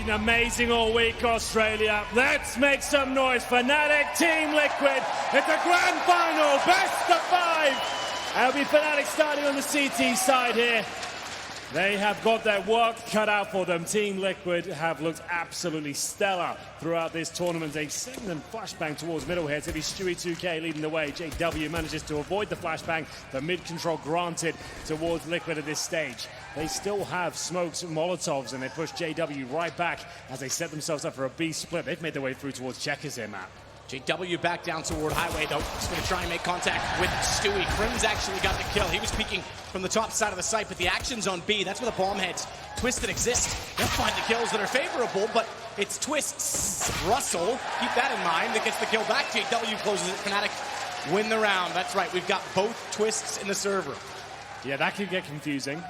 been amazing all week, Australia. Let's make some noise. Fnatic, Team Liquid. It's a grand final, best of 5. It'll be Fnatic starting on the CT side here. They have got their work cut out for them. Team Liquid have looked absolutely stellar throughout this tournament. They send them flashbang towards middle here. It's going to be Stewie 2K leading the way. JW manages to avoid the flashbang. The mid control granted towards Liquid at this stage. They still have smokes and molotovs, and they push JW right back as they set themselves up for a B split. They've made their way through towards checkers here, Matt. JW back down toward Highway, though. He's going to try and make contact with Stewie. Krim's actually got the kill. He was peeking from the top side of the site, but the action's on B. That's where the bomb heads. Twisted exists. They'll find the kills that are favorable, but it's Twist's Russell. Keep that in mind. That gets the kill back. JW closes it. Fnatic win the round. That's right. We've got both Twists in the server. Yeah, that could get confusing.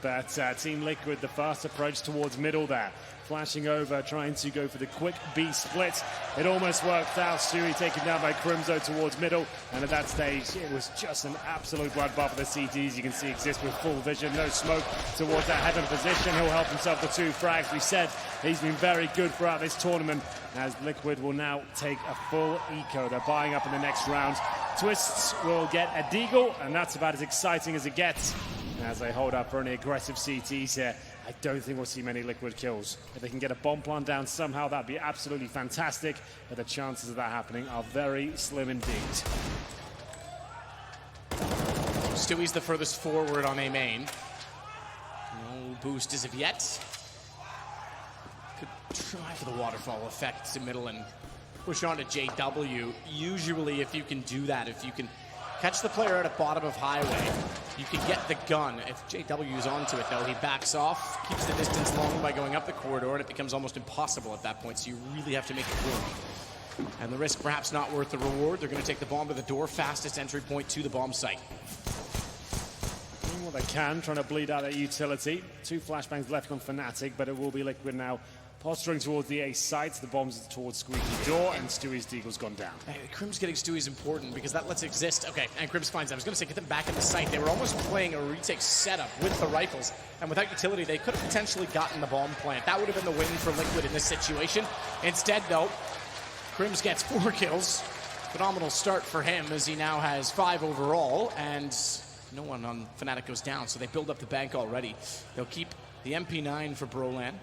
But Team Liquid, the fast approach towards middle there. Flashing over, trying to go for the quick B split. It almost worked out. Stewie taken down by Crimzo towards middle. And at that stage, it was just an absolute bloodbath for the CTs. You can see exists with full vision. No smoke towards that heaven position. He'll help himself with 2 frags. We said he's been very good throughout this tournament, as Liquid will now take a full eco. They're buying up in the next round. Twists will get a deagle, and that's about as exciting as it gets. As they hold up for any aggressive CTs here, I don't think we'll see many Liquid kills. If they can get a bomb plant down somehow, that'd be absolutely fantastic, but the chances of that happening are very slim indeed. Stewie's the furthest forward on A main. No boost as of yet. Could try for the waterfall effect to middle and push on to JW. Usually, if you can do that, if you can catch the player at the bottom of Highway, you can get the gun. If JW's onto it, though, he backs off, keeps the distance long by going up the corridor, and it becomes almost impossible at that point, so you really have to make it work. And the risk perhaps not worth the reward. They're going to take the bomb to the door, fastest entry point to the bomb site. Doing what they can, trying to bleed out that utility. 2 flashbangs left on Fnatic, but it will be Liquid now posturing towards the A site. The bombs towards Squeaky Door, and Stewie's deagle's gone down. Hey, Krim's getting Stewie's important because that lets it exist. Okay, and Krim's finds them. I was going to say, get them back in the site. They were almost playing a retake setup with the rifles, and without utility, they could have potentially gotten the bomb plant. That would have been the win for Liquid in this situation. Instead, though, Krim's gets 4 kills. Phenomenal start for him, as he now has 5 overall, and no one on Fnatic goes down, so they build up the bank already. They'll keep the MP9 for Brolan,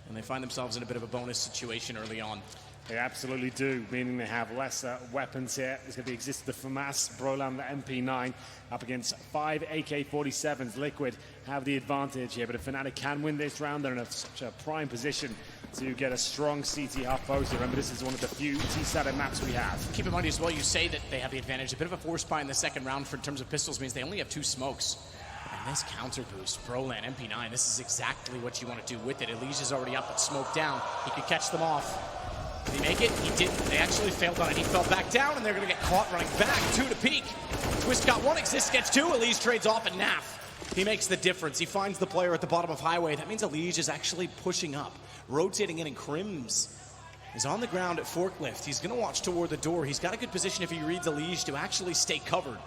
and they find themselves in a bit of a bonus situation early on. They absolutely do, meaning they have lesser weapons here. There's going to be existed the FAMAS, Brolan, the MP9, up against 5 AK-47s. Liquid have the advantage here, but if Fnatic can win this round, they're in such a prime position to get a strong CT half post. Remember, this is one of the few T-Saturn maps we have. Keep in mind as well, you say that they have the advantage. A bit of a force buy in the second round in terms of pistols means they only have 2 smokes. And this counter boost, Brolan, MP9, this is exactly what you want to do with it. Elysia's already up, but smoke down. He could catch them off. Did he make it? He didn't. They actually failed on it. He fell back down, and they're going to get caught running back. 2 to peek. Twist got 1, Exist gets 2. Elise trades off, and Naf, he makes the difference. He finds the player at the bottom of Highway. That means Elise is actually pushing up, rotating in, and Krims is on the ground at Forklift. He's going to watch toward the door. He's got a good position if he reads Elise to actually stay covered.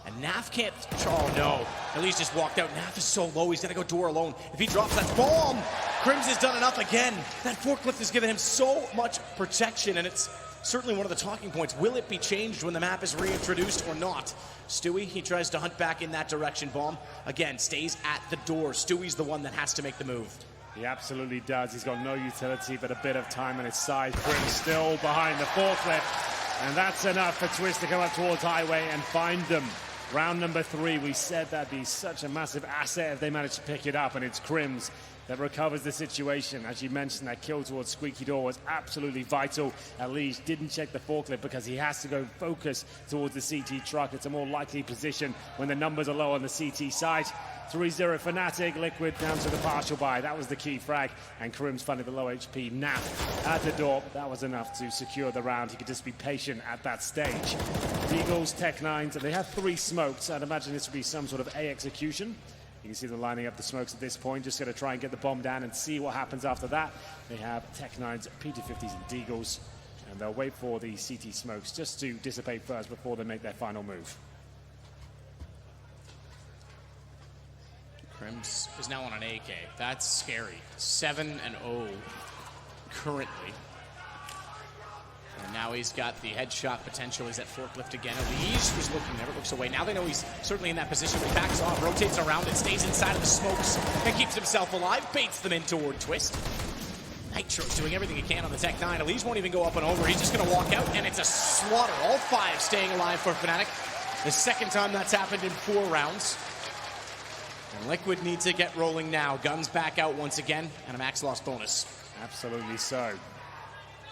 And Naf can't, oh no, Elise just walked out. Naf is so low, he's gotta go door alone. If he drops that bomb, Krims has done enough again. That forklift has given him so much protection, and it's certainly one of the talking points. Will it be changed when the map is reintroduced or not? Stewie, he tries to hunt back in that direction. Bomb, again, stays at the door. Stewie's the one that has to make the move. He absolutely does. He's got no utility, but a bit of time on his side. Krims still behind the forklift, and that's enough for Twist to come up towards Highway and find them. Round number 3, we said that'd be such a massive asset if they managed to pick it up, and it's Krims that recovers the situation. As you mentioned, that kill towards Squeaky Door was absolutely vital. Elise didn't check the forklift because he has to go focus towards the CT truck. It's a more likely position when the numbers are low on the CT side. 3-0 Fnatic, Liquid down to the partial buy. That was the key frag, and Krims funded the low HP. Naf at the door. That was enough to secure the round. He could just be patient at that stage. Eagles, Tech 9s, they have 3 smokes. I'd imagine this would be some sort of A execution. You can see them lining up the smokes at this point. Just going to try and get the bomb down and see what happens after that. They have Tech 9s, PT50s, and Deagles, and they'll wait for the CT smokes just to dissipate first before they make their final move. Crims is now on an AK. That's scary. 7-0 currently. And now he's got the headshot potential. He's at forklift again. Elise was looking, never looks away. Now they know he's certainly in that position. He backs off, rotates around it, stays inside of the smokes, and keeps himself alive. Baits them in toward Twist. Nitro's doing everything he can on the Tech 9. Elise won't even go up and over. He's just going to walk out, and it's a slaughter. All 5 staying alive for Fnatic. The second time that's happened in 4 rounds. And Liquid needs to get rolling now. Guns back out once again, and a max loss bonus. Absolutely so.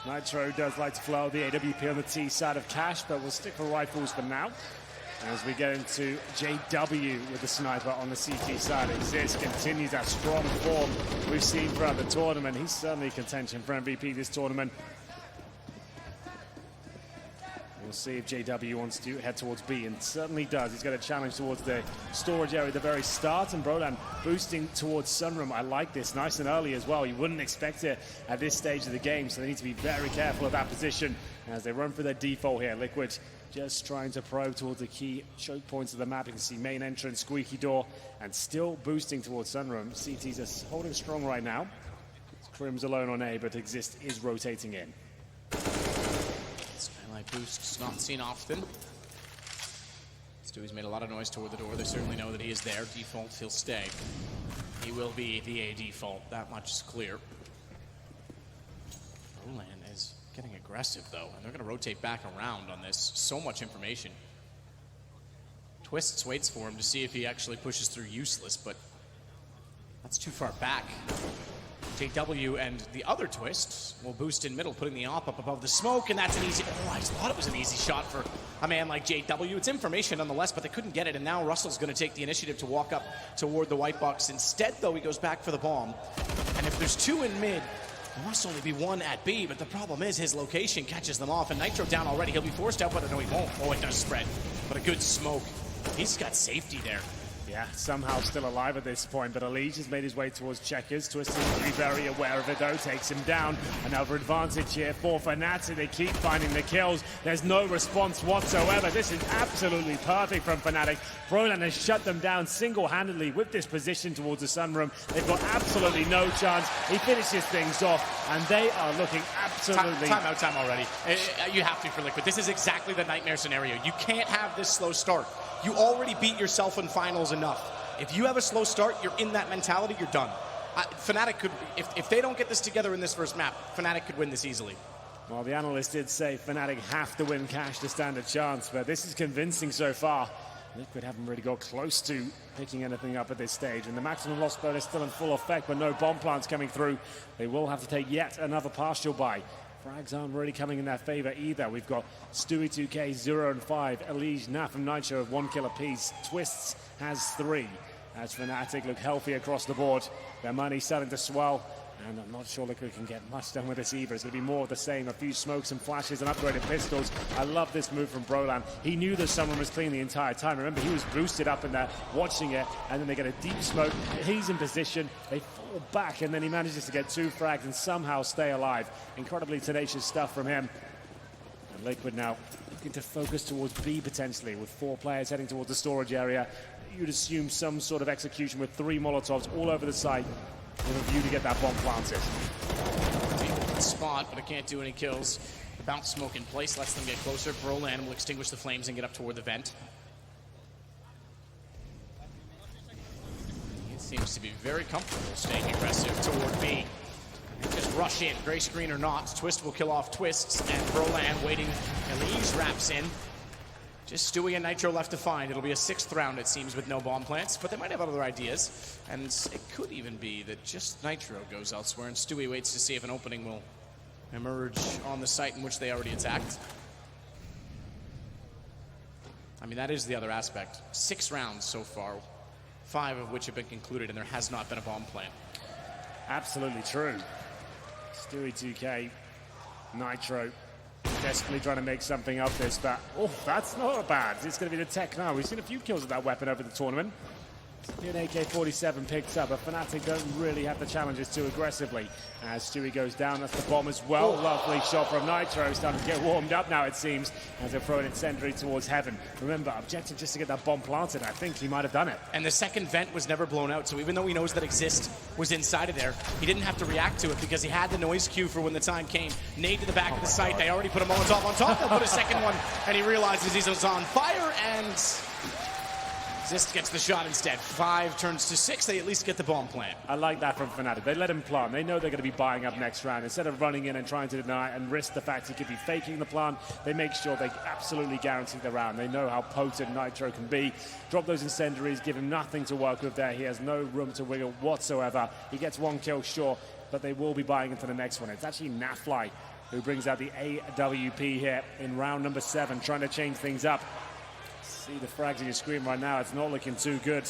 Nitro does like to flow the AWP on the T side of Cash, but we'll stick with rifles for now. As we get into JW with the sniper on the CT side. Exist continues that strong form we've seen throughout the tournament. He's certainly contention for MVP this tournament. We'll see if JW wants to head towards B, and certainly does. He's got a challenge towards the storage area at the very start, and Brolan boosting towards Sunroom. I like this, nice and early as well. You wouldn't expect it at this stage of the game, so they need to be very careful of that position as they run for their default here. Liquid just trying to probe towards the key choke points of the map. You can see main entrance, squeaky door, and still boosting towards Sunroom. CT's are holding strong right now. Crim's alone on A, but Exist is rotating in. Skylight boosts not seen often. Stewie's made a lot of noise toward the door. They certainly know that he is there. Default, he'll stay. He will be the A default. That much is clear. Roland is getting aggressive, though, and they're going to rotate back around on this. So much information. Twists waits for him to see if he actually pushes through useless, but that's too far back. JW and the other Twist will boost in middle, putting the op up above the smoke, and that's an easy... Oh, I thought it was an easy shot for a man like JW. It's information nonetheless, but they couldn't get it, and now Russell's going to take the initiative to walk up toward the white box. Instead, though, he goes back for the bomb, and if there's 2 in mid, there must only be 1 at B, but the problem is his location catches them off, and Nitro down already. He'll be forced out, but no, he won't. Oh, it does spread, but a good smoke. He's got safety there. Yeah, somehow still alive at this point, but Elige has made his way towards Checkers. Twisted to be very aware of it, though. Takes him down. Another advantage here for Fnatic. They keep finding the kills. There's no response whatsoever. This is absolutely perfect from Fnatic. Brolan has shut them down single-handedly with this position towards the Sunroom. They've got absolutely no chance. He finishes things off, and they are looking absolutely... Time already. You have to for Liquid. This is exactly the nightmare scenario. You can't have this slow start. You already beat yourself in finals enough. If you have a slow start, you're in that mentality, you're done. Fnatic could, if they don't get this together in this first map, Fnatic could win this easily. Well, the analyst did say Fnatic have to win Cash to stand a chance, but this is convincing so far. Liquid haven't really got close to picking anything up at this stage, and the maximum loss bonus still in full effect, but no bomb plants coming through. They will have to take yet another partial buy. Frags aren't really coming in their favor either. We've got Stewie 2K 0 and 5, Elige, Naf and Nitro have 1 kill apiece. Twists has 3. As Fnatic look healthy across the board, their money's starting to swell, and I'm not sure Liquid can get much done with this either. It's going to be more of the same, a few smokes and flashes and upgraded pistols. I love this move from Brolan. He knew that someone was clean the entire time. Remember, he was boosted up in there, watching it, and then they get a deep smoke. He's in position, they fall back, and then he manages to get 2 frags and somehow stay alive. Incredibly tenacious stuff from him. And Liquid now looking to focus towards B potentially, with 4 players heading towards the storage area. You'd assume some sort of execution with 3 Molotovs all over the site, with a view to get that bomb planted. Spot, but it can't do any kills. The bounce smoke in place lets them get closer. Brolan will extinguish the flames and get up toward the vent. He seems to be very comfortable staying aggressive toward B. Just rush in, gray screen or not. Twist will kill off Twists, and Brolan waiting. Elige wraps in. Just Stewie and Nitro left to find. It'll be a 6th round, it seems, with no bomb plants, but they might have other ideas. And it could even be that just Nitro goes elsewhere, and Stewie waits to see if an opening will emerge on the site in which they already attacked. I mean, that is the other aspect. 6 rounds so far, 5 of which have been concluded, and there has not been a bomb plant. Absolutely true. Stewie 2K, Nitro, desperately trying to make something of this, but oh, that's not bad. It's going to be the Tech now. We've seen a few kills with that weapon over the tournament. An AK-47 picks up, but Fnatic don't really have the challenges too aggressively. As Stewie goes down, that's the bomb as well. Lovely shot from Nitro, starting to get warmed up now, it seems, as they're throwing incendiary towards heaven. Remember, objective just to get that bomb planted. I think he might have done it. And the second vent was never blown out, so even though he knows that Exist was inside of there, he didn't have to react to it because he had the noise cue for when the time came. Nade to the back of the site. They already put a Molotov on top. They'll put a second one, and he realizes he's on fire, and Exist gets the shot instead. 5 turns to 6. They at least get the bomb plant. I like that from Fnatic. They let him plant. They know they're going to be buying up next round. Instead of running in and trying to deny and risk the fact he could be faking the plant, they make sure they absolutely guarantee the round. They know how potent Nitro can be. Drop those incendiaries, give him nothing to work with there. He has no room to wiggle whatsoever. He gets 1 kill, sure, but they will be buying into the next one. It's actually Nafly who brings out the AWP here in round number 7, trying to change things up. See the frags on your screen right now. It's not looking too good.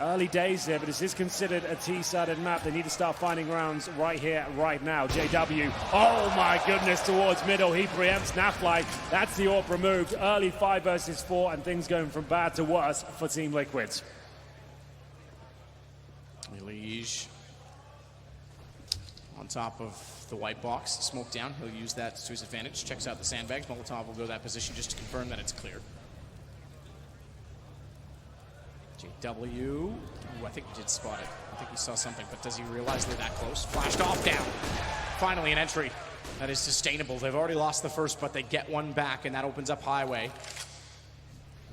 Early days here, but this is considered a T-sided map. They need to start finding rounds right here, right now. JW, oh my goodness, towards middle. He preempts Nafly. That's the AWP removed. Early 5 versus 4, and things going from bad to worse for Team Liquid. Elige on top of the white box, smoke down. He'll use that to his advantage. Checks out the sandbags. Molotov will go that position just to confirm that it's clear. JW, ooh, I think he did spot it. I think he saw something, but does he realize they're that close? Flashed off down. Finally an entry that is sustainable. They've already lost the first, but they get one back, and that opens up highway.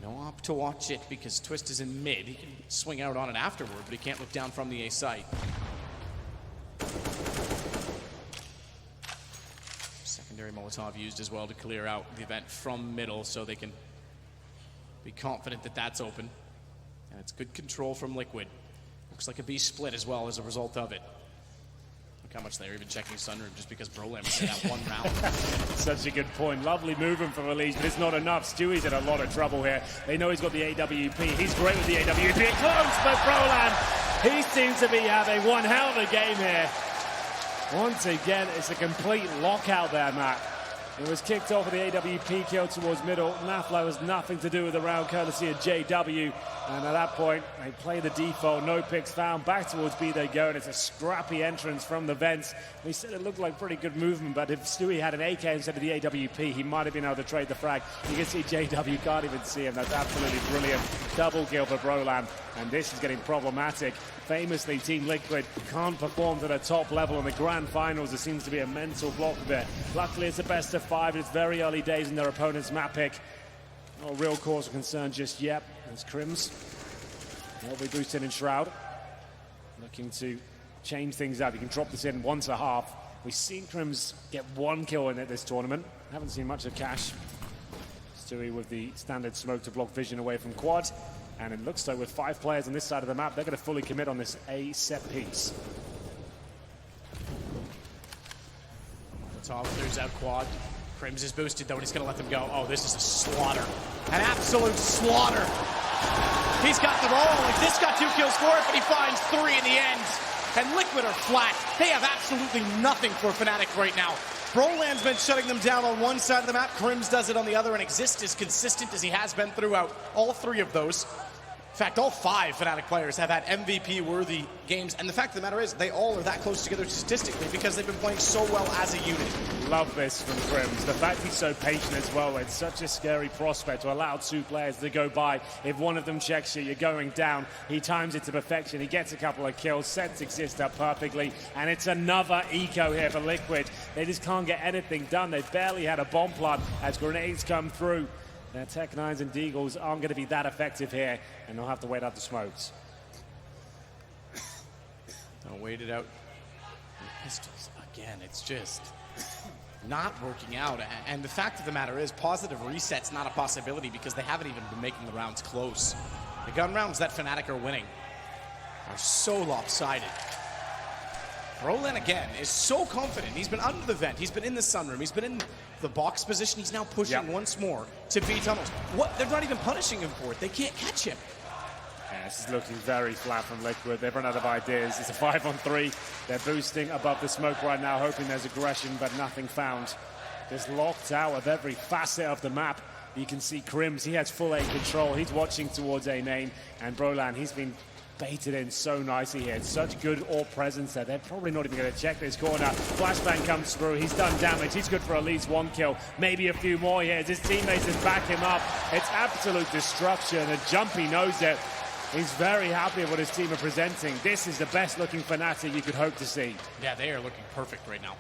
No op to watch it because Twist is in mid. He can swing out on it afterward, but he can't look down from the A site. Secondary Molotov used as well to clear out the event from middle so they can be confident that that's open. And it's good control from Liquid. Looks like a B split as well as a result of it. Look how much they're even checking Sunroom just because Brolam was in that one round. Such a good point. Lovely movement from Elige, but it's not enough. Stewie's in a lot of trouble here. They know he's got the AWP. He's great with the AWP. Close, but Brolam, he seems to be having one hell of a game here. Once again, it's a complete lockout there, Matt. It was kicked off with the AWP kill towards middle. Nafla was nothing to do with the round, courtesy of JW. And at that point, they play the default, no picks found. Back towards B they go, and it's a scrappy entrance from the vents. We said it looked like pretty good movement, but if Stewie had an AK instead of the AWP, he might have been able to trade the frag. You can see JW can't even see him. That's absolutely brilliant. Double kill for Brolam, and this is getting problematic. Famously, Team Liquid can't perform to the top level in the grand finals. There seems to be a mental block there. Luckily, it's a best of 5. It's very early days in their opponent's map pick. No real cause of concern just yet. It's Crims. Well, we boosted in Shroud. Looking to change things up. You can drop this in 1.5. We've seen Crims get 1 kill in it this tournament. Haven't seen much of Cash. Stewie with the standard smoke to block vision away from quad. And it looks like with 5 players on this side of the map, they're going to fully commit on this A set piece. Molotov clears out quad. Crims is boosted though, and he's going to let them go. Oh, this is a slaughter. An absolute slaughter. He's got the roll. This got 2 kills for it, but he finds 3 in the end. And Liquid are flat. They have absolutely nothing for Fnatic right now. Brolam's been shutting them down on one side of the map. Crims does it on the other, and Exist is consistent as he has been throughout all 3 of those. In fact, all 5 Fnatic players have had MVP-worthy games, and the fact of the matter is they all are that close together statistically because they've been playing so well as a unit. Love this from Crims. The fact he's so patient as well. It's such a scary prospect to allow 2 players to go by. If one of them checks you, you're going down. He times it to perfection. He gets a couple of kills, sets Exist up perfectly, and it's another eco here for Liquid. They just can't get anything done. They barely had a bomb plant as grenades come through. Their Tech 9s and Deagles aren't going to be that effective here, and they'll have to wait out the smokes. They'll wait it out. The pistols, again, it's just not working out. And the fact of the matter is, positive reset's not a possibility because they haven't even been making the rounds close. The gun rounds that Fnatic are winning are so lopsided. Brolam, again, is so confident. He's been under the vent. He's been in the sunroom. He's been in the box position. He's now pushing once more to B tunnels. What? They're not even punishing him for it. They can't catch him. Yeah, this is looking very flat from Liquid. They've run out of ideas. It's a 5-on-3. They're boosting above the smoke right now, hoping there's aggression, but nothing found. Just locked out of every facet of the map. You can see Crims, he has full A control. He's watching towards A main, and Brolan, he's been baited in so nicely here. Such good all presence there. They're probably not even going to check this corner. Flashbang comes through. He's done damage. He's good for at least 1 kill, maybe a few more here. His teammates just back him up. It's absolute destruction. The Jumpy knows it. He's very happy with what his team are presenting. This is the best looking Fnatic you could hope to see. Yeah, they are looking perfect right now.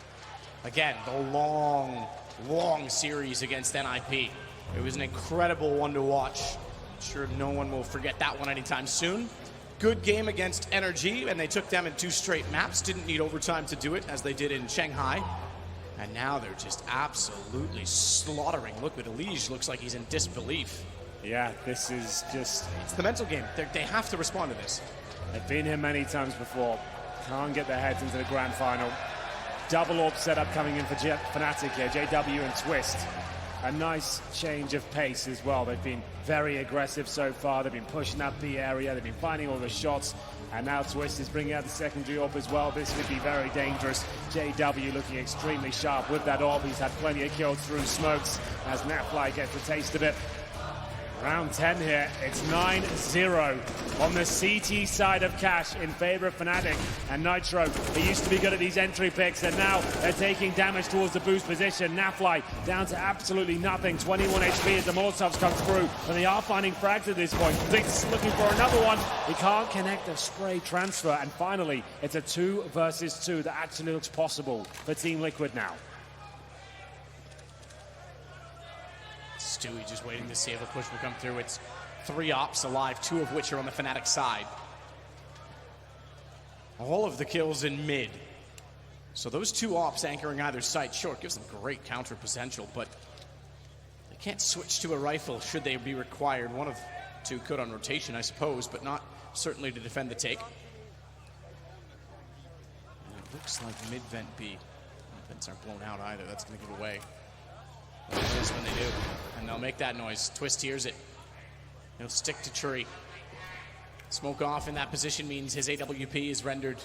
Again, the long series against NIP. It was an incredible one to watch. I'm sure no one will forget that one anytime soon. Good game against NRG, and they took them in 2 straight maps. Didn't need overtime to do it, as they did in Shanghai. And now they're just absolutely slaughtering Liquid. Elige looks like he's in disbelief. Yeah, this is just... It's the mental game. They have to respond to this. They've been here many times before. Can't get their heads into the grand final. Double AWP setup coming in for Fnatic here. JW and Twist. A nice change of pace as well. They've been very aggressive so far. They've been pushing that B area. They've been finding all the shots. And now Twist is bringing out the secondary AWP as well. This could be very dangerous. JW looking extremely sharp with that AWP. He's had plenty of kills through smokes as Natfly gets a taste of it. Round 10 here, it's 9-0 on the CT side of Cash in favor of Fnatic. And Nitro, he used to be good at these entry picks, and now they're taking damage towards the boost position. Natfly down to absolutely nothing, 21 HP as the Molotovs come through, and they are finding frags at this point. Blitz looking for another one. He can't connect a spray transfer, and finally, it's a 2 versus 2 that actually looks possible for Team Liquid now. Stewie just waiting to see if a push will come through. It's 3 ops alive, 2 of which are on the Fnatic side. All of the kills in mid. So those 2 ops anchoring either side, sure, gives them great counter potential, but they can't switch to a rifle should they be required. One of 2 could on rotation, I suppose, but not certainly to defend the take. And it looks like mid-vent B. Vents aren't blown out either. That's going to give away. It is when they do, and they'll make that noise. Twist hears it. He'll stick to tree. Smoke off in that position means his AWP is rendered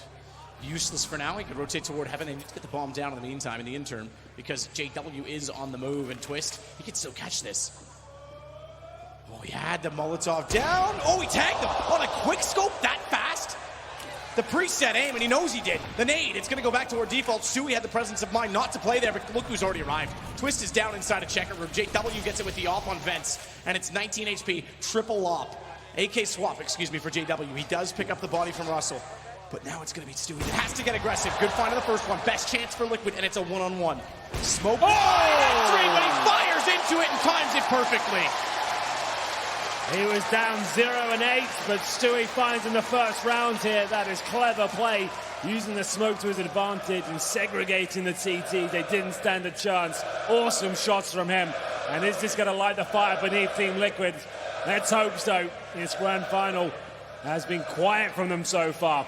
useless for now. He could rotate toward heaven. They need to get the bomb down in the meantime, in the interim, because JW is on the move, and Twist, he can still catch this. Oh, he had the Molotov down. Oh, he tagged him on a quick scope that fast. The preset aim, and he knows he did. The nade, it's going to go back to our default. Stewie had the presence of mind not to play there, but look who's already arrived. Twist is down inside a checker room. JW gets it with the op on Vents, and it's 19 HP, triple op. AK swap, excuse me, for JW. He does pick up the body from Russell, but now it's going to be Stewie. He has to get aggressive. Good find on the first one. Best chance for Liquid, and it's a one-on-one. Smoke. Oh! Three, but he fires into it and times it perfectly. He was down 0-8, but Stewie finds in the first round here. That is clever play, using the smoke to his advantage and segregating the TT. They didn't stand a chance. Awesome shots from him. And is this going to light the fire beneath Team Liquid? Let's hope so. This grand final has been quiet from them so far.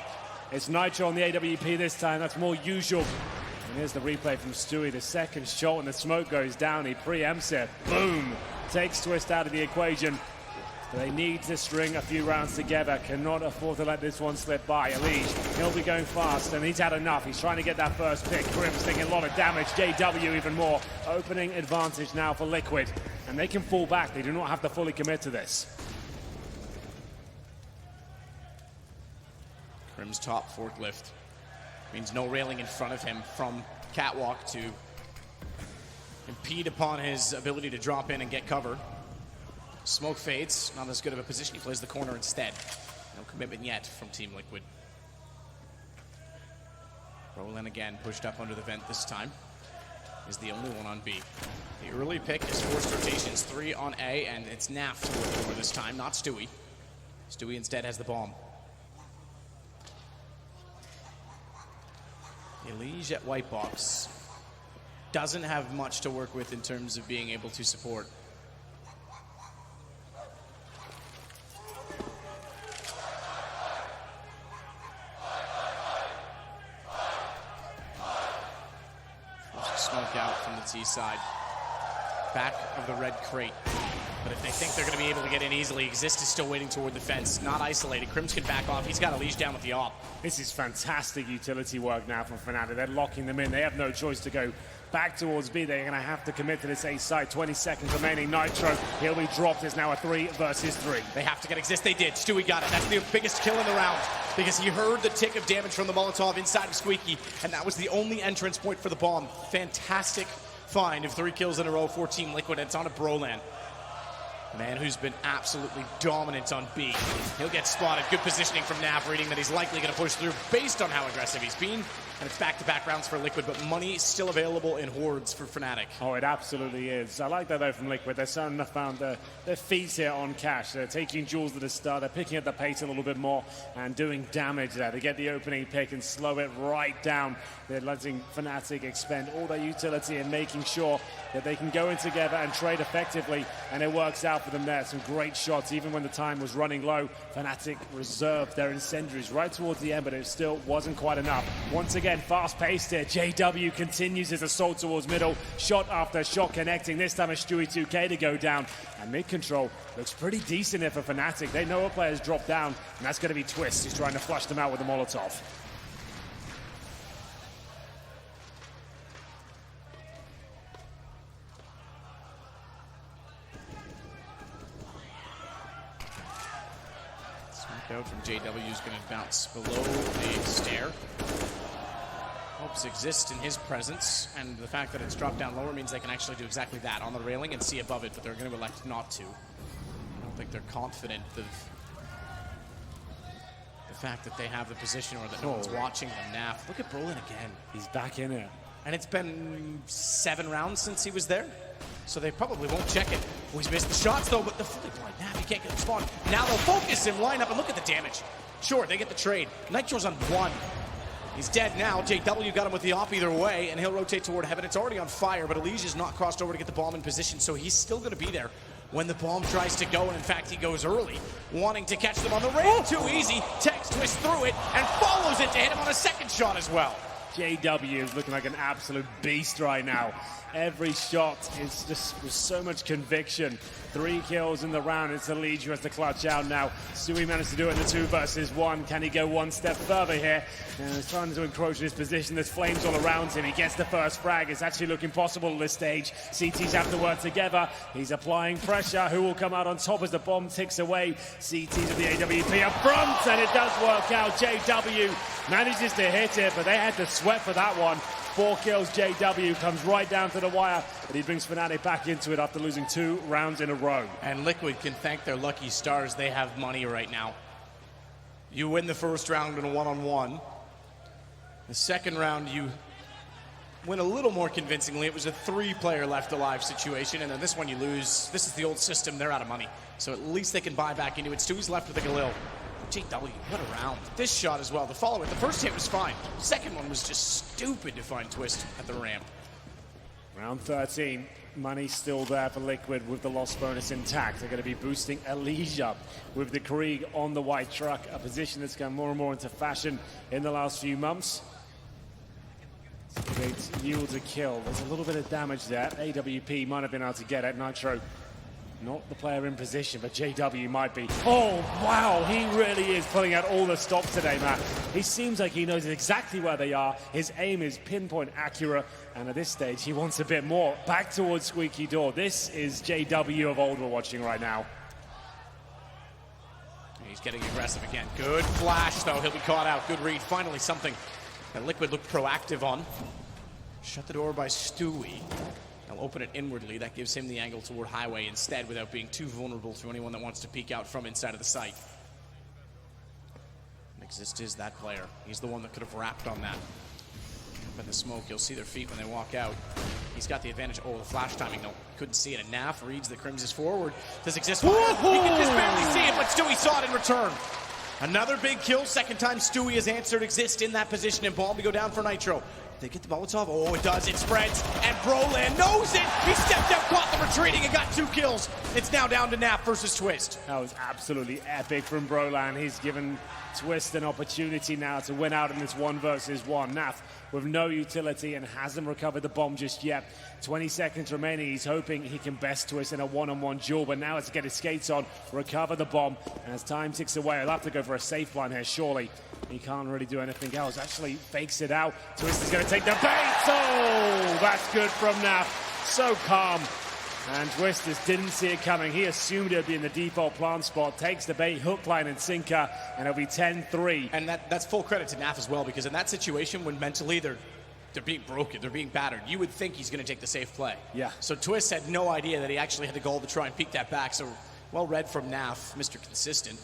It's Nitro on the AWP this time. That's more usual. And here's the replay from Stewie. The second shot when the smoke goes down, he preempts it. Boom! Takes Twist out of the equation. They need to string a few rounds together. Cannot afford to let this one slip by. Elige, he'll be going fast, and he's had enough. He's trying to get that first pick. Grim's taking a lot of damage. JW even more. Opening advantage now for Liquid. And they can fall back. They do not have to fully commit to this. Grim's top forklift. Means no railing in front of him from catwalk to impede upon his ability to drop in and get cover. Smoke fades, not as good of a position. He plays the corner instead. No commitment yet from Team Liquid. Roland again pushed up under the vent this time. Is the only one on B. The early pick is forced rotations, 3 on A, and it's Naf to work for this time, not Stewie. Stewie instead has the bomb. Elige at white box. Doesn't have much to work with in terms of being able to support. Smoke out from the T side. Back of the red crate. But if they think they're going to be able to get in easily, Exist is still waiting toward the fence, not isolated. Crims can back off. He's got a leash down with the op. This is fantastic utility work now from Fnatic. They're locking them in. They have no choice to go back towards B. They're going to have to commit to this A side. 20 seconds remaining. Nitro, he'll be dropped. It's now a 3 versus 3. They have to get Exist. They did. Stewie got it. That's the biggest kill in the round because he heard the tick of damage from the Molotov inside of Squeaky, and that was the only entrance point for the bomb. Fantastic find of 3 kills in a row for Team Liquid, and it's on a Brolan. A man who's been absolutely dominant on B. He'll get spotted. Good positioning from Nav, reading that he's likely going to push through based on how aggressive he's been. And it's back-to-back rounds for Liquid, but money still available in hordes for Fnatic. Oh, it absolutely is. I like that, though, from Liquid. They're starting to find their feet here on cash. They're taking jewels at the start. They're picking up the pace a little bit more and doing damage there. They get the opening pick and slow it right down. They're letting Fnatic expend all their utility and making sure that they can go in together and trade effectively, and it works out for them there. Some great shots, even when the time was running low. Fnatic reserved their incendiaries right towards the end, but it still wasn't quite enough. Once again, fast-paced here. JW continues his assault towards middle. Shot after shot connecting. This time a Stewie 2K to go down. And mid-control looks pretty decent here for Fnatic. They know a player's dropped down, and that's going to be Twist. He's trying to flush them out with the Molotov. Out from JW is going to bounce below the stair. Hopes exist in his presence, and the fact that it's dropped down lower means they can actually do exactly that on the railing and see above it, but they're going to elect not to. I don't think they're confident of the fact that they have the position or that no one's watching them. Naf, look at Brolin again. He's back in it. And it's been 7 rounds since he was there, so they probably won't check it. Oh, he's missed the shots, though, but the fully blind Nav, he can't get the spawn. Now they'll focus him, line up, and look at the damage. Sure, they get the trade. Nitro's on 1. He's dead now. JW got him with the op either way, and he'll rotate toward heaven. It's already on fire, but Elijah's not crossed over to get the bomb in position, so he's still going to be there when the bomb tries to go, and in fact, he goes early, wanting to catch them on the rail. Too easy. Tex twists through it and follows it to hit him on a second shot as well. JW is looking like an absolute beast right now. Every shot is just with so much conviction. 3 kills in the round. It's Elijah who has to clutch out now. Stewie managed to do it in the 2 versus 1. Can he go one step further here? And he's trying to encroach in his position. There's flames all around him. He gets the first frag. It's actually looking possible at this stage. CTs have to work together. He's applying pressure. Who will come out on top as the bomb ticks away? CTs with the AWP up front, and it does work out. JW manages to hit it, but they had to sweat for that one. 4 kills. JW comes right down to the wire, but he brings Fnatic back into it after losing 2 rounds in a row. And Liquid can thank their lucky stars. They have money right now. You win the first round in a 1-on-1. The second round, you win a little more convincingly. It was a 3-player left alive situation, and then this one you lose. This is the old system. They're out of money, so at least they can buy back into it. Stewie's left with a Galil. JW, what a round. This shot as well. The follow-it, the first hit was fine. The second one was just stupid to find Twist at the ramp. Round 13. Money still there for Liquid with the loss bonus intact. They're going to be boosting Elijah with the Krieg on the white truck, a position that's gone more and more into fashion in the last few months. It yields a kill. There's a little bit of damage there. AWP might have been able to get it. Nitro, not the player in position, but JW might be. Oh, wow, he really is pulling out all the stops today, Matt. He seems like he knows exactly where they are. His aim is pinpoint accurate, and at this stage, he wants a bit more. Back towards Squeaky Door. This is JW of old we're watching right now. He's getting aggressive again. Good flash, though. He'll be caught out. Good read. Finally, something that Liquid looked proactive on. Shut the door by Stewie. He'll open it inwardly. That gives him the angle toward Highway instead without being too vulnerable to anyone that wants to peek out from inside of the site. Exist is that player. He's the one that could have wrapped on that. Up in the smoke, you'll see their feet when they walk out. He's got the advantage. Oh, the flash timing, no. Couldn't see it. And Naf reads that Crims is forward. Does Exist. He can just barely see it, but Stewie saw it in return. Another big kill. Second time Stewie has answered Exist in that position, and bomb to go down for Nitro. They get the Molotov. Oh, it does. It spreads. And Broland knows it. He stepped up, caught them retreating, and got 2 kills. It's now down to Naf versus Twist. That was absolutely epic from Broland. He's given Twist an opportunity now to win out in this 1 versus 1. Naf with no utility and hasn't recovered the bomb just yet. 20 seconds remaining. He's hoping he can best Twist in a one-on-one duel, but now it's to get his skates on, recover the bomb, and as time ticks away, he'll have to go for a safe one here, surely. He can't really do anything else. Actually fakes it out. Twist is going to take the bait. Oh, that's good from Naf. So calm. And Twist just didn't see it coming. He assumed it would be in the default plant spot. Takes the bait, hook, line, and sinker, and it'll be 10-3. And that's full credit to Naf as well, because in that situation, when mentally they're being broken, they're being battered, you would think he's going to take the safe play. Yeah. So Twist had no idea that he actually had the goal to try and peek that back. So well read from Naf, Mr. Consistent.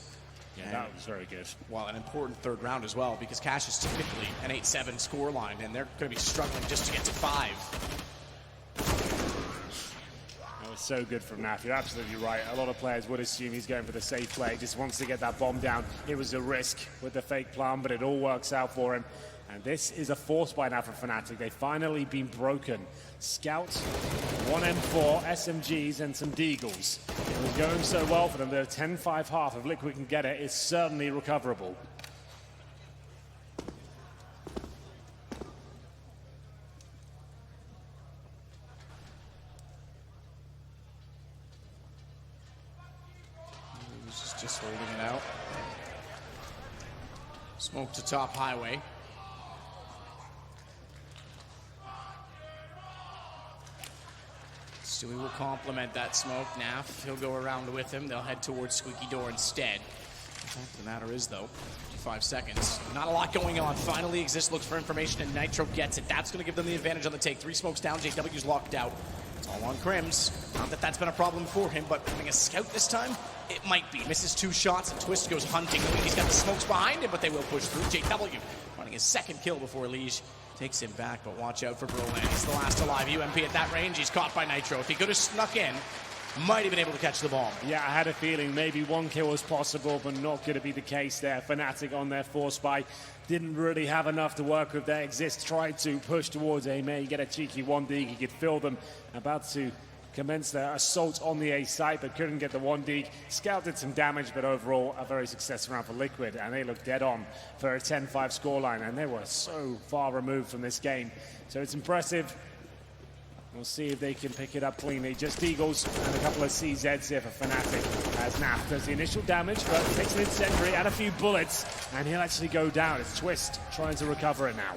Yeah, that was very good. Well, an important 3rd round as well, because Cash is typically an 8-7 score line, and they're going to be struggling just to get to 5. That was so good from Naf. You're absolutely right. A lot of players would assume he's going for the safe play. Just wants to get that bomb down. It was a risk with the fake plan, but it all works out for him. And this is a force by now for Fnatic. They've finally been broken. Scouts, 1 M4, SMGs, and some Deagles. It was going so well for them. They're 10-5 half. If Liquid can get it, it's certainly recoverable. Just holding it out. Smoke to top highway. Stewie will complement that smoke. Naf, he'll go around with him. They'll head towards Squeaky Door instead. The fact of the matter is, though, 55 seconds. Not a lot going on. Finally, Exist looks for information, and Nitro gets it. That's going to give them the advantage on the take. 3 smokes down. JW's locked out. It's all on Crims. Not that that's been a problem for him, but having a scout this time, it might be. Misses 2 shots, and Twist goes hunting. He's got the smokes behind him, but they will push through. JW running his 2nd kill before Liege takes him back, but watch out for Broland. He's the last alive UMP at that range. He's caught by Nitro. If he could have snuck in, might have been able to catch the bomb. Yeah, I had a feeling maybe 1 kill was possible, but not going to be the case there. Fnatic on their force buy didn't really have enough to work with. Their Exist tried to push towards A. May get a cheeky 1D. He could fill them. About to commence their assault on the A site, but couldn't get the 1D. Scout did some damage, but overall a very successful round for Liquid, and they look dead on for a 10-5 scoreline, and they were so far removed from this game. So it's impressive. We'll see if they can pick it up cleanly. Just Eagles and a couple of CZs here for Fnatic, as Naf does the initial damage, but takes an incendiary and a few bullets, and he'll actually go down. It's Twist trying to recover it now.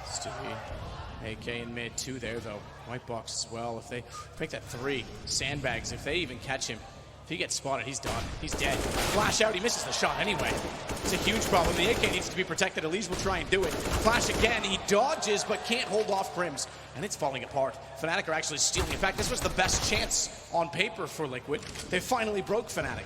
Stewie, AK in mid 2 there, though. White box as well. If they make that 3, sandbags, if they even catch him, if he gets spotted, he's done. He's dead. Flash out, he misses the shot anyway. It's a huge problem. The AK needs to be protected. Elise will try and do it. Flash again, he dodges, but can't hold off Crims. And it's falling apart. Fnatic are actually stealing. In fact, this was the best chance on paper for Liquid. They finally broke Fnatic.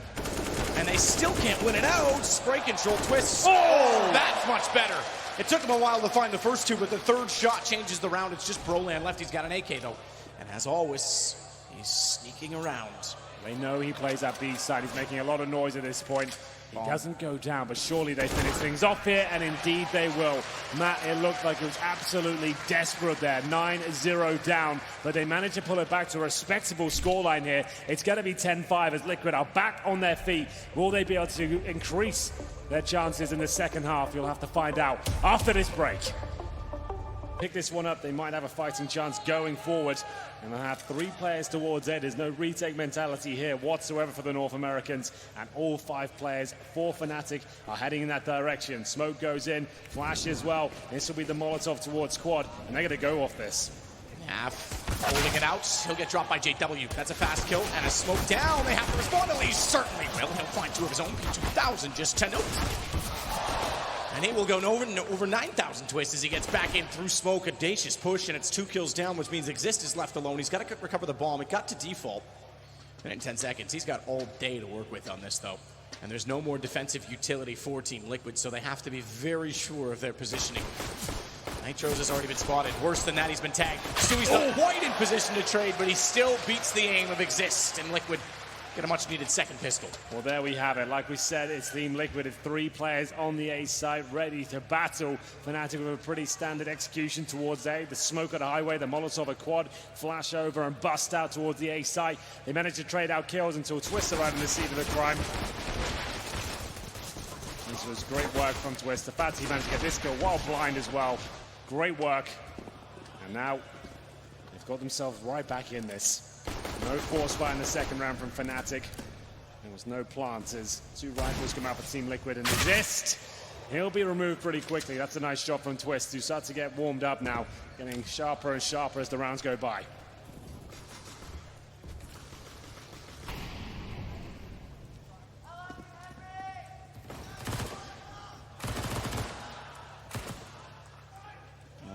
And they still can't win it out. Spray control twists. Oh, that's much better. It took him a while to find the first 2, but the 3rd shot changes the round. It's just Broland left. He's got an AK, though. And as always, he's sneaking around. They know he plays that B side. He's making a lot of noise at this point. He doesn't go down, but surely they finish things off here, and indeed they will. Matt, it looked like it was absolutely desperate there. 9-0 down, but they managed to pull it back to a respectable scoreline here. It's going to be 10-5 as Liquid are back on their feet. Will they be able to increase their chances in the second half? You'll have to find out after this break. Pick this one up, they might have a fighting chance going forward. And they'll have 3 players towards it. There's no retake mentality here whatsoever for the North Americans. And all 5 players for Fnatic are heading in that direction. Smoke goes in, Flash as well. This will be the Molotov towards Quad, and they're going to go off this. Naf holding it out. He'll get dropped by JW. That's a fast kill and a smoke down. They have to respond. At least certainly will. He'll find 2 of his own. P2000 just to note. And he will go over 9,000 twists as he gets back in through smoke. Audacious push, and it's 2 kills down, which means Exist is left alone. He's got to recover the bomb. It got to default. And in 10 seconds, he's got all day to work with on this, though. And there's no more defensive utility for Team Liquid, so they have to be very sure of their positioning. Nitros has already been spotted. Worse than that, he's been tagged. Stewie's not quite in position to trade, but he still beats the aim of Exist, and Liquid get a much-needed second pistol. Well, there we have it. Like we said, it's Team Liquid with 3 players on the A side ready to battle. Fnatic with a pretty standard execution towards A. The smoke at the highway, the Molotov at quad, flash over and bust out towards the A site. They managed to trade out kills until Twist arrived in the scene of the crime. This was great work from Twist. The fact he managed to get this kill while blind as well. Great work. And now they've got themselves right back in this. No force fire in the second round from Fnatic. There was no plant as 2 rifles come out for Team Liquid and resist. He'll be removed pretty quickly. That's a nice shot from Twist, who starts to get warmed up now, getting sharper and sharper as the rounds go by.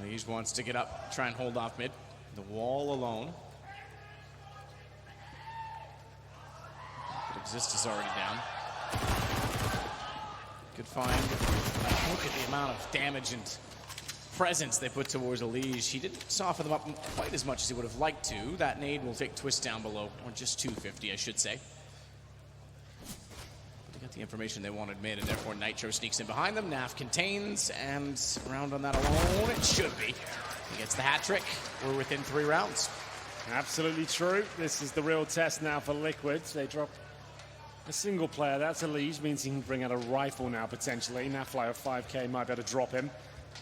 He wants to get up, try and hold off mid. The wall alone. Exist is already down. Good find. Look at the amount of damage and presence they put towards Elige. He didn't soften them up quite as much as he would have liked to. That nade will take Twist down below, or just 250, I should say. They got the information they wanted mid, and therefore Nitro sneaks in behind them. Naf contains, and round on that alone, it should be. He gets the hat trick. We're within 3 rounds. Absolutely true. This is the real test now for Liquid. They drop a single player. That's Elige, means he can bring out a rifle now potentially. Nafly of 5k might be able to drop him.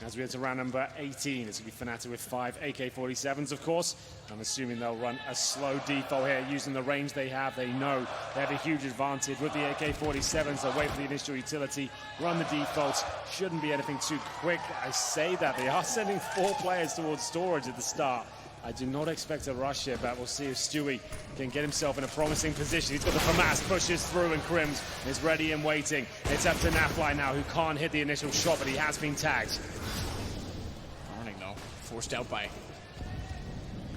As we get to round number 18, it's going to be Fnatic with 5 AK-47s, of course. I'm assuming they'll run a slow default here using the range they have. They know they have a huge advantage with the AK-47s. They'll wait for the initial utility, run the defaults. Shouldn't be anything too quick. I say that. They are sending 4 players towards storage at the start. I do not expect a rush here, but we'll see if Stewie can get himself in a promising position. He's got the FAMAS, pushes through, and Crims is ready and waiting. It's up to Nafly now, who can't hit the initial shot, but he has been tagged. Warning, though. Forced out by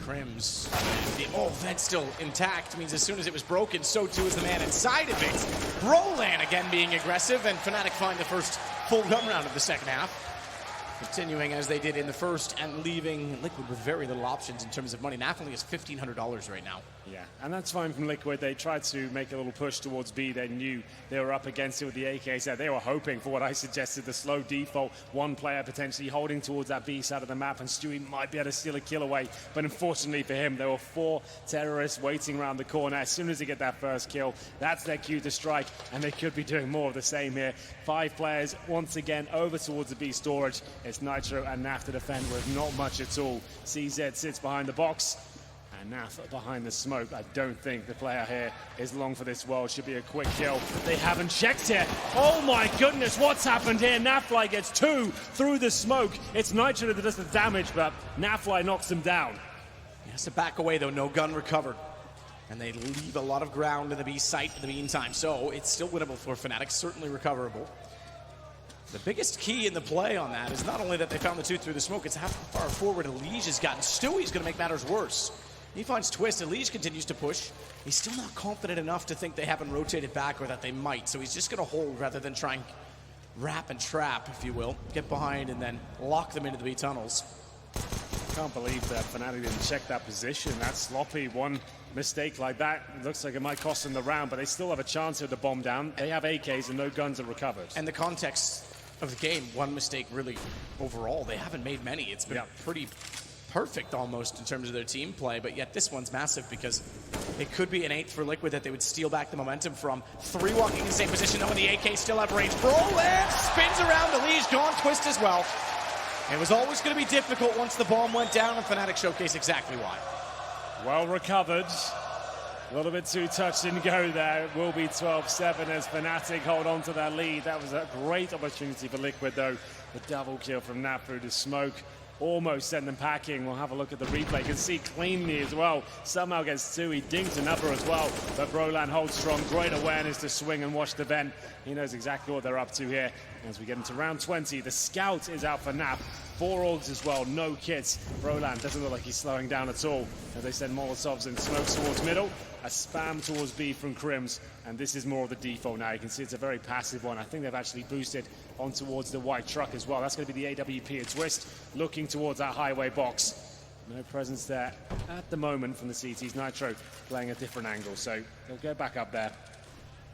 Crims. Oh, vent still intact. Means as soon as it was broken, so too is the man inside of it. Roland again being aggressive, and Fnatic find the first full gun round of the second half. Continuing as they did in the first and leaving Liquid with very little options in terms of money. Naf only has $1,500 right now. Yeah, and that's fine from Liquid. They tried to make a little push towards B. They knew they were up against it with the AKs. They were hoping for what I suggested, the slow default. 1 player potentially holding towards that B side of the map, and Stewie might be able to steal a kill away. But unfortunately for him, there were 4 terrorists waiting around the corner. As soon as they get that first kill, that's their cue to strike, and they could be doing more of the same here. 5 players once again over towards the B storage. It's Nitro and Naf to defend with not much at all. CZ sits behind the box, and Naf behind the smoke. I don't think the player here is long for this world. Should be a quick kill. They haven't checked it. Oh my goodness, what's happened here? Nafly gets 2 through the smoke. It's Nitro that does the damage, but Nafly knocks him down. He has to back away, though. No gun recovered. And they leave a lot of ground in the B site in the meantime. So it's still winnable for Fnatic, certainly recoverable. The biggest key in the play on that is not only that they found the 2 through the smoke, it's how far forward Elige has gotten. Stewie's going to make matters worse. He finds Twist. Elige continues to push. He's still not confident enough to think they haven't rotated back or that they might. So he's just going to hold rather than try and wrap and trap, if you will. Get behind and then lock them into the B tunnels. I can't believe that Fnatic didn't check that position. That's sloppy. 1 mistake like that, it looks like it might cost them the round, but they still have a chance with the bomb down. They have AKs and no guns are recovered. And the context of the game, 1 mistake really overall. They haven't made many. It's been pretty perfect almost in terms of their team play, but yet this one's massive because it could be an 8th for Liquid that they would steal back the momentum from. 3 walking in the same position, though, and the AK still have range. Roland spins around, Elige gone, Twist as well. It was always going to be difficult once the bomb went down, and Fnatic showcased exactly why. Well recovered. A little bit too touch and go there. It will be 12-7 as Fnatic hold on to their lead. That was a great opportunity for Liquid, though. The double kill from Naf through the smoke almost sent them packing. We'll have a look at the replay. You can see cleanly as well. Somehow gets 2. He dinks another as well. But Brolan holds strong. Great awareness to swing and watch the vent. He knows exactly what they're up to here. As we get into round 20, the scout is out for Naf. 4 orgs as well, no kits. Brolan doesn't look like he's slowing down at all. As they send Molotovs and smokes towards middle. A spam towards B from Crims, and this is more of the default now. You can see it's a very passive one. I think they've actually boosted on towards the white truck as well. That's going to be the AWP at Twist, looking towards that highway box. No presence there at the moment from the CTs. Nitro playing a different angle, so he'll go back up there.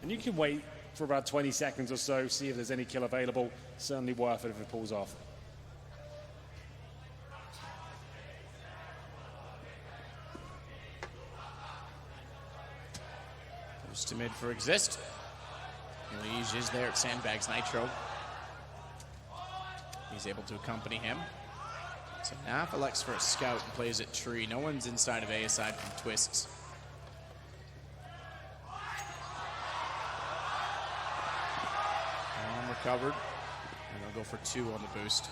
And you can wait for about 20 seconds or so, see if there's any kill available. Certainly worth it if it pulls off. Goes to mid for Exist. Elige is there at Sandbags Nitro. He's able to accompany him. So Naf elects for a scout and plays at tree. No one's inside of A aside from Twists. Recovered. And they'll go for 2 on the boost.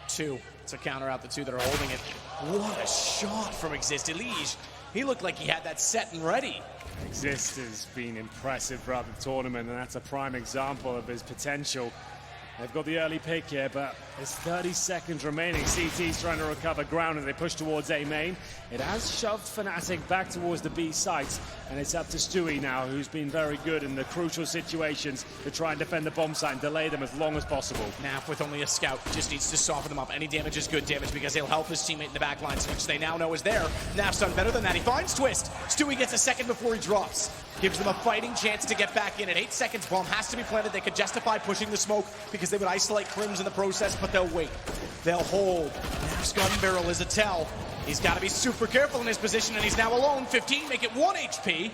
2. It's a counter out the 2 that are holding it. What a shot from Exist. Elige, he looked like he had that set and ready. Exist has been impressive throughout the tournament, and that's a prime example of his potential. They've got the early pick here, but there's 30 seconds remaining. CT's trying to recover ground as they push towards A main. It has shoved Fnatic back towards the B sites, and it's up to Stewie now, who's been very good in the crucial situations to try and defend the bomb site and delay them as long as possible. Naf with only a scout just needs to soften them up. Any damage is good damage because he'll help his teammate in the back lines, which they now know is there. Naf's done better than that. He finds Twist. Stewie gets a second before he drops. Gives them a fighting chance to get back in. At 8 seconds, bomb has to be planted. They could justify pushing the smoke because they would isolate Crims in the process, but they'll wait. They'll hold. Naf's gun barrel is a tell. He's got to be super careful in his position, and he's now alone. 15, make it 1 HP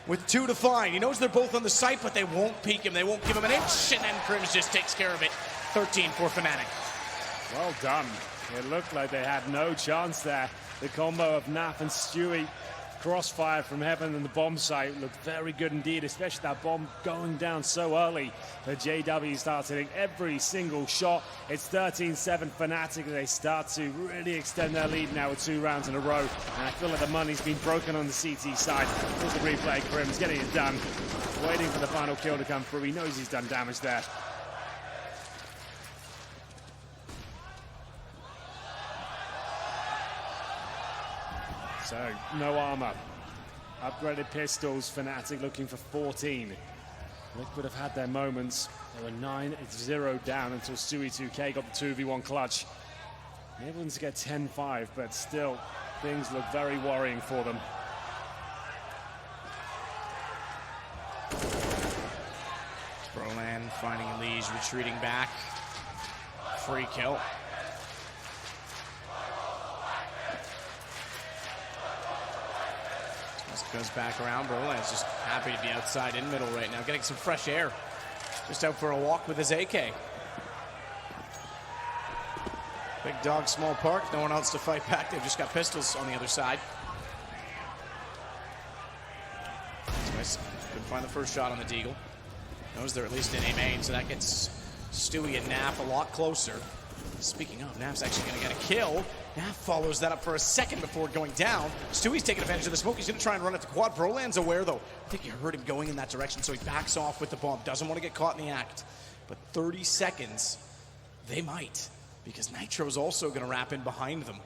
with 2 to find. He knows they're both on the site, but they won't peek him. They won't give him an inch, and then Crims just takes care of it. 13 for Fnatic. Well done. It looked like they had no chance there. The combo of Naf and Stewie. Crossfire from heaven and the bomb site looked very good indeed, especially that bomb going down so early. But JW starts hitting every single shot. It's 13-7 Fnatic. They start to really extend their lead now with 2 rounds in a row. And I feel like the money's been broken on the CT side. Here's the replay. Crims getting it done. Waiting for the final kill to come through. He knows he's done damage there. So, no armor. Upgraded pistols, Fnatic looking for 14. Liquid have had their moments. They were 9-0 down until Stewie 2K got the 2v1 clutch. Able to get 10-5, but still, things look very worrying for them. Brolan finding Elige, retreating back. Free kill. Goes back around. Brolan's just happy to be outside in middle right now, getting some fresh air. Just out for a walk with his AK. Big dog, small park. No one else to fight back. They've just got pistols on the other side. Twist couldn't find the first shot on the Deagle. Knows they're at least in A main, so that gets Stewie and Naf a lot closer. Speaking of, Naf's actually going to get a kill. Naf follows that up for a second before going down. Stewie's taking advantage of the smoke. He's going to try and run at the quad. Brolan's aware, though. I think he heard him going in that direction, so he backs off with the bomb. Doesn't want to get caught in the act. But 30 seconds, they might, because Nitro's also going to wrap in behind them.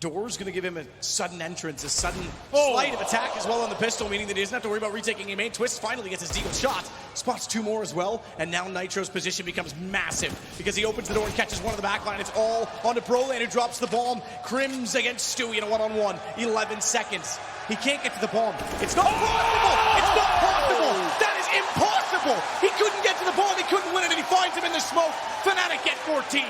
Door's going to give him a sudden entrance, a sudden sleight of attack as well on the pistol, meaning that he doesn't have to worry about retaking a main. Twist finally gets his Deagle shot, spots 2 more as well, and now Nitro's position becomes massive because he opens the door and catches one of the backline. It's all onto Brolan, who drops the bomb. Crims against Stewie in a one-on-one. 11 seconds. He can't get to the bomb. It's not possible! It's not possible! That is impossible! He couldn't get to the bomb, he couldn't win it, and he finds him in the smoke. Fnatic get 14.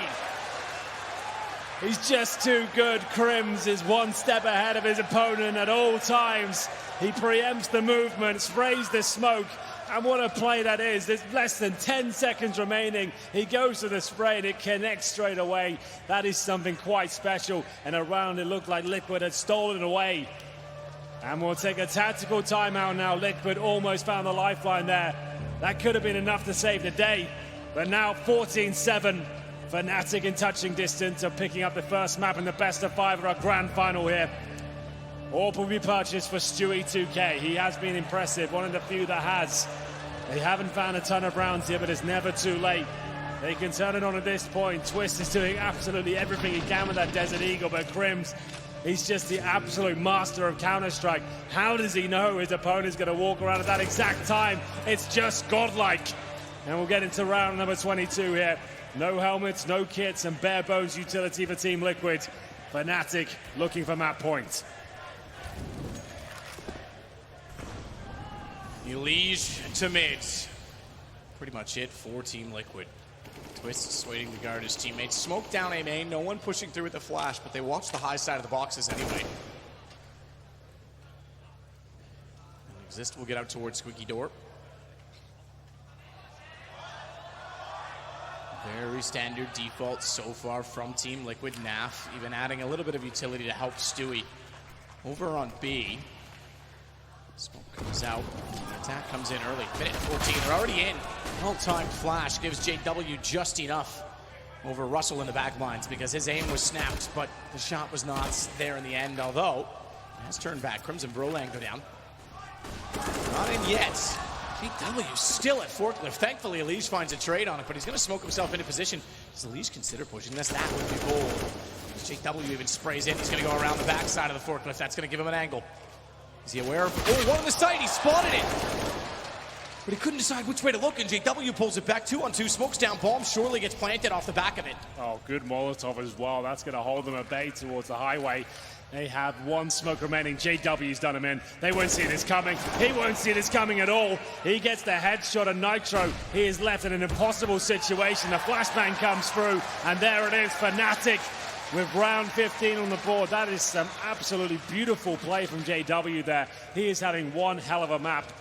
He's just too good. Crims is 1 step ahead of his opponent at all times. He preempts the movement, sprays the smoke, and what a play that is. There's less than 10 seconds remaining. He goes to the spray and it connects straight away. That is something quite special, and around it looked like Liquid had stolen it away. And we'll take a tactical timeout now. Liquid almost found the lifeline there. That could have been enough to save the day, but now 14-7. Fnatic in touching distance of picking up the first map in the best of 5 of our grand final here. Orb will be purchased for Stewie 2K. He has been impressive, one of the few that has. They haven't found a ton of rounds here, but it's never too late. They can turn it on at this point. Twist is doing absolutely everything he can with that Desert Eagle, but Crims, he's just the absolute master of Counter-Strike. How does he know his opponent's going to walk around at that exact time? It's just godlike. And we'll get into round number 22 here. No helmets, no kits, and bare bones utility for Team Liquid. Fnatic looking for map point. Elige to mid. Pretty much it for Team Liquid. Twist waiting to guard his teammates. Smoke down A main, no one pushing through with the flash, but they watch the high side of the boxes anyway. And Exist will get out towards Squeaky Door. Very standard default so far from Team Liquid. Naf even adding a little bit of utility to help Stewie. Over on B. Smoke comes out. The attack comes in early. Minute 14. They're already in. Well-timed flash gives JW just enough over Russell in the back lines because his aim was snapped, but the shot was not there in the end, although it has turned back. Crimson Brolan go down. Not in yet. JW still at forklift. Thankfully, Elige finds a trade on it, but he's going to smoke himself into position. Does Elige consider pushing this? That would be bold. JW even sprays in. He's going to go around the backside of the forklift. That's going to give him an angle. Is he aware of? Oh, one on the side. He spotted it. But he couldn't decide which way to look, and JW pulls it back. 2-on-2. Smokes down. Bomb surely gets planted off the back of it. Oh, good Molotov as well. That's going to hold them at bay towards the highway. They have one smoke remaining. JW's done him in. They won't see this coming. He won't see this coming at all. He gets the headshot of Nitro. He is left in an impossible situation. The flashbang comes through, and there it is. Fnatic with round 15 on the board. That is some absolutely beautiful play from JW there. He is having one hell of a map.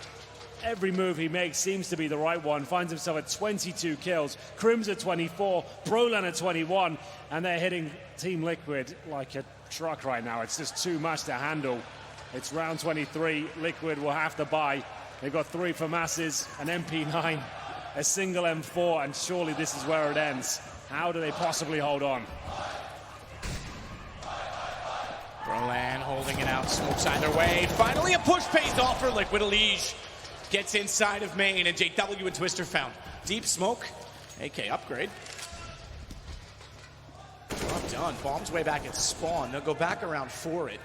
Every move he makes seems to be the right one. Finds himself at 22 kills. Crims at 24. Brolan at 21. And they're hitting Team Liquid like a truck right now. It's just too much to handle. It's round 23. Liquid will have to buy. They've got 3 for masses, an MP9, a single M4, and surely this is where it ends. How do they possibly hold on? Brolan holding it out. Smokes either way. Finally, a push pays off for Liquid. Elige gets inside of main, and JW and Twister found. Deep smoke. AK upgrade. Job done. Bomb's way back at spawn. They'll go back around for it.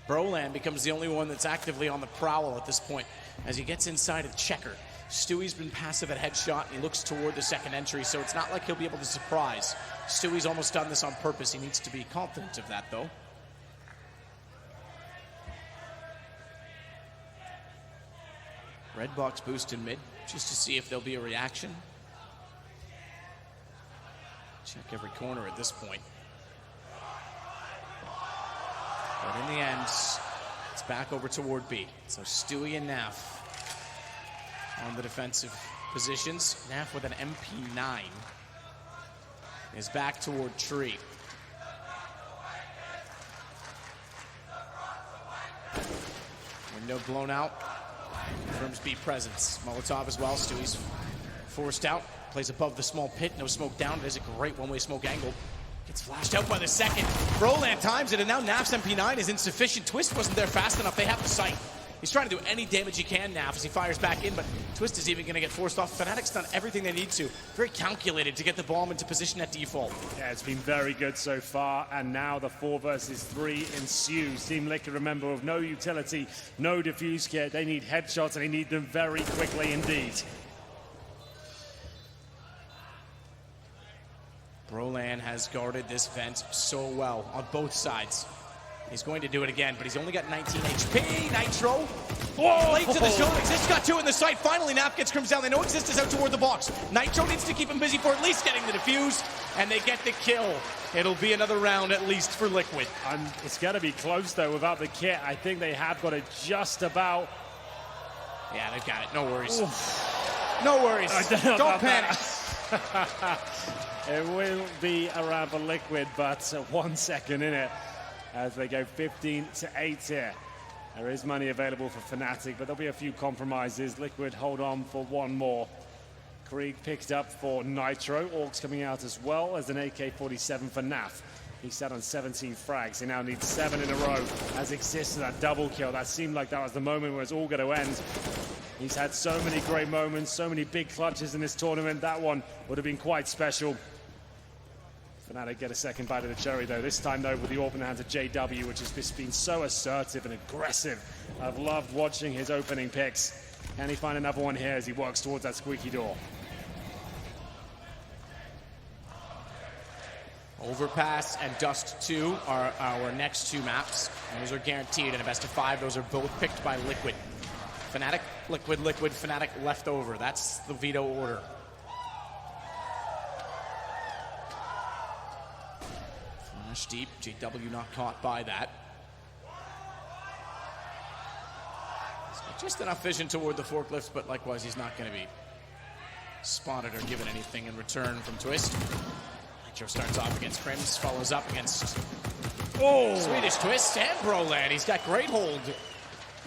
Brolan becomes the only one that's actively on the prowl at this point as he gets inside of Checker. Stewie's been passive at headshot, and he looks toward the second entry, so it's not like he'll be able to surprise. Stewie's almost done this on purpose. He needs to be confident of that, though. Red box boost in mid, just to see if there'll be a reaction. Check every corner at this point. But in the end, it's back over toward B. So Stewie and Naf on the defensive positions. Naf with an MP9 is back toward tree. Window blown out. Confirms B presence. Molotov as well. Stewie's forced out. Plays above the small pit. No smoke down. There's a great one-way smoke angle. Gets flashed out by the second. Brolan times it, and now Naf's MP9 is insufficient. Twist wasn't there fast enough. They have the sight. He's trying to do any damage he can, Naf, as he fires back in, but Twist is even going to get forced off. Fnatic's done everything they need to. Very calculated to get the bomb into position at default. Yeah, it's been very good so far, and now the 4 versus 3 ensues. Team Liquid, remember, with no utility, no defuse kit. They need headshots, and they need them very quickly indeed. Brolan has guarded this vent so well on both sides. He's going to do it again, but he's only got 19 HP. Nitro. Whoa! Late to the zone. Exist got 2 in the site. Finally, Naf gets Crims down. They know Exist is out toward the box. Nitro needs to keep him busy for at least getting the defuse, and they get the kill. It'll be another round at least for Liquid. It's going to be close, though, without the kit. I think they have got it just about. Yeah, they've got it. No worries. Oof. No worries. Don't panic. It will be around for Liquid, but 1 second in it as they go 15-8 here. There is money available for Fnatic, but there'll be a few compromises. Liquid hold on for one more. Krieg picked up for Nitro. Orcs coming out as well as an AK-47 for Naf. He sat on 17 frags. He now needs 7 in a row as Exists that double kill. That seemed like that was the moment where it's all going to end. He's had so many great moments, so many big clutches in this tournament. That one would have been quite special. Fnatic get a second bite of the cherry, though. This time, though, with the AWP in the hands of JW, which has just been so assertive and aggressive. I've loved watching his opening picks. Can he find another one here as he works towards that squeaky door? Overpass and Dust 2 are our next two maps. And those are guaranteed in a best of 5. Those are both picked by Liquid. Fnatic, Liquid, Liquid, Fnatic left over. That's the veto order. Flash deep, JW not caught by that. He's got just enough vision toward the forklifts, but likewise he's not going to be spotted or given anything in return from Twist. Nitro starts off against Crims, follows up against Swedish Twist and Broland. He's got great hold.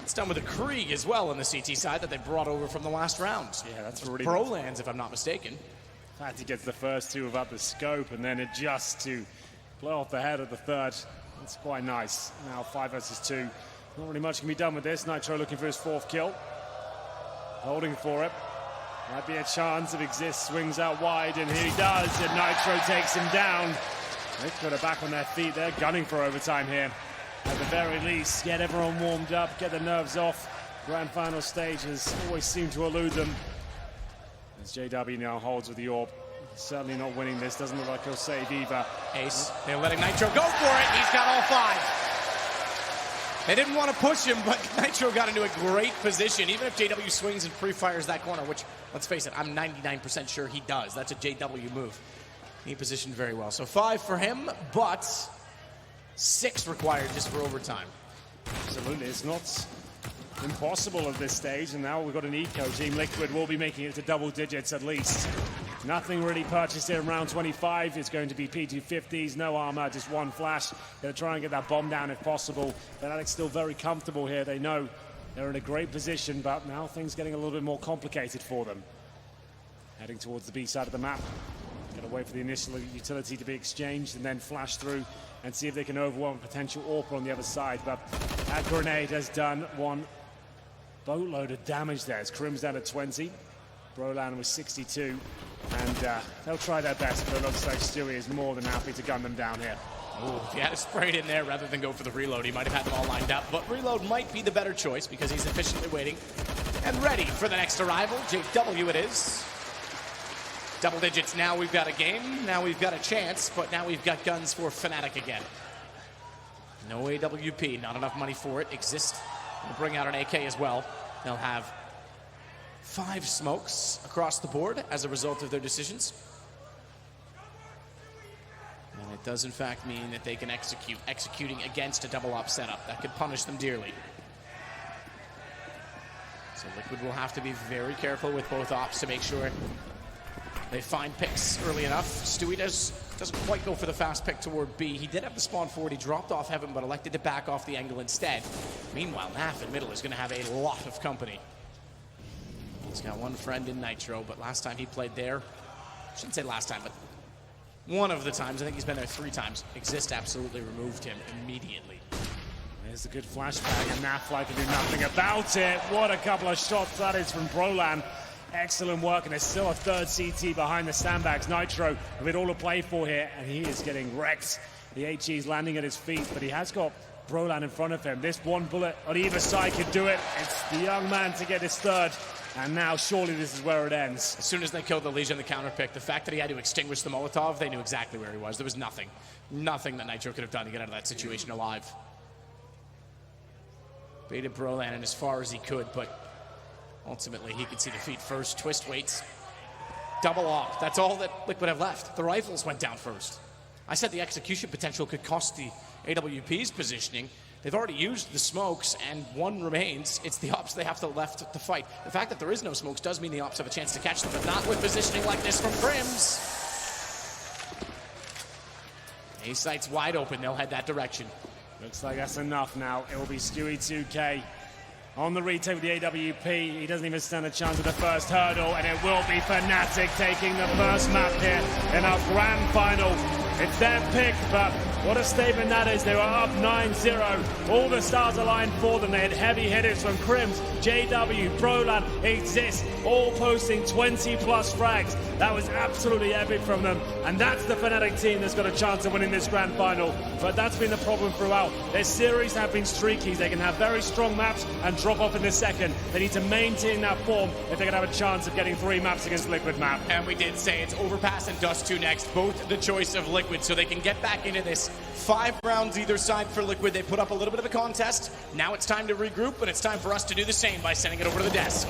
It's done with a Krieg as well on the CT side that they brought over from the last round. Yeah, that's really Brolands, if I'm not mistaken. In fact, he gets the first two without the scope and then adjusts to blow off the head of the third. That's quite nice. Now 5 versus 2. Not really much can be done with this. Nitro looking for his 4th kill. Holding for it. Might be a chance if Exist swings out wide, and here he does, and Nitro takes him down. Liquid are back on their feet. They're gunning for overtime here. At the very least, get everyone warmed up, get the nerves off. Grand final stages always seem to elude them. As JW now holds with the orb. Certainly not winning this. Doesn't look like he'll save either. Ace, they're letting Nitro go for it. He's got all 5. They didn't want to push him, but Nitro got into a great position. Even if JW swings and pre-fires that corner, which, let's face it, I'm 99% sure he does. That's a JW move. He positioned very well. So 5 for him, but 6 required just for overtime. Absolutely. It's not impossible at this stage, and now we've got an eco team. Liquid will be making it to double digits at least. Nothing really purchased here in round 25. It's going to be P250s, no armor, just 1 flash. Gonna try and get that bomb down if possible. Fnatic's still very comfortable here. They know they're in a great position, but now things getting a little bit more complicated for them. Heading towards the B side of the map. Gotta wait for the initial utility to be exchanged and then flash through and see if they can overwhelm a potential AWP on the other side. But that grenade has done 1 boatload of damage there. It's Crims down to 20. Broland was 62. And they'll try their best, but it looks like Stewie is more than happy to gun them down here. Ooh, if he had sprayed in there rather than go for the reload, he might have had them all lined up. But reload might be the better choice because he's efficiently waiting and ready for the next arrival. JW it is. Double digits, now we've got a game, now we've got a chance, but now we've got guns for Fnatic again. No AWP, not enough money for it. Exist will bring out an AK as well. They'll have 5 smokes across the board as a result of their decisions. And it does in fact mean that they can executing against a double op setup. That could punish them dearly. So Liquid will have to be very careful with both ops to make sure they find picks early enough. Stewie doesn't quite go for the fast pick toward B. He did have the spawn forward. He dropped off Heaven, but elected to back off the angle instead. Meanwhile, Naf in middle is going to have a lot of company. He's got 1 friend in Nitro, but last time he played there, I shouldn't say last time, but one of the times, I think he's been there 3 times, Exist absolutely removed him immediately. There's a good flashbang, and Nafly can do nothing about it. What a couple of shots that is from Broland. Excellent work, and there's still a 3rd CT behind the sandbags. Nitro with it all to play for here, and he is getting wrecked. The HE is landing at his feet, but he has got Broland in front of him. This 1 bullet on either side could do it. It's the young man to get his 3rd. And now, surely this is where it ends. As soon as they killed the Legion, the counter pick, the fact that he had to extinguish the Molotov, they knew exactly where he was. There was nothing that Nitro could have done to get out of that situation alive. Baited Broland in as far as he could, but ultimately he could see defeat first. Twist waits. Double op. That's all that Liquid have left. The rifles went down first. I said the execution potential could cost the AWP's positioning. They've already used the smokes, and 1 remains. It's the ops they have to left to fight. The fact that there is no smokes does mean the ops have a chance to catch them, but not with positioning like this from Crims. A site's wide open. They'll head that direction. Looks like that's enough now. It will be Stewie 2K on the retake with the AWP. He doesn't even stand a chance at the first hurdle, and it will be Fnatic taking the first map here in our grand final. It's their pick, but What a statement that is. They were up 9-0. All the stars aligned for them. They had heavy hitters from Crims, JW, Prolan, Exist, all posting 20-plus frags. That was absolutely epic from them. And that's the Fnatic team that's got a chance of winning this grand final. But that's been the problem throughout. Their series have been streaky. They can have very strong maps and drop off in the second. They need to maintain that form if they're going to have a chance of getting 3 maps against Liquid map. And we did say it's Overpass and Dust 2 next, both the choice of Liquid, so they can get back into this. 5 rounds either side for Liquid. They put up a little bit of a contest. Now it's time to regroup, but it's time for us to do the same by sending it over to the desk.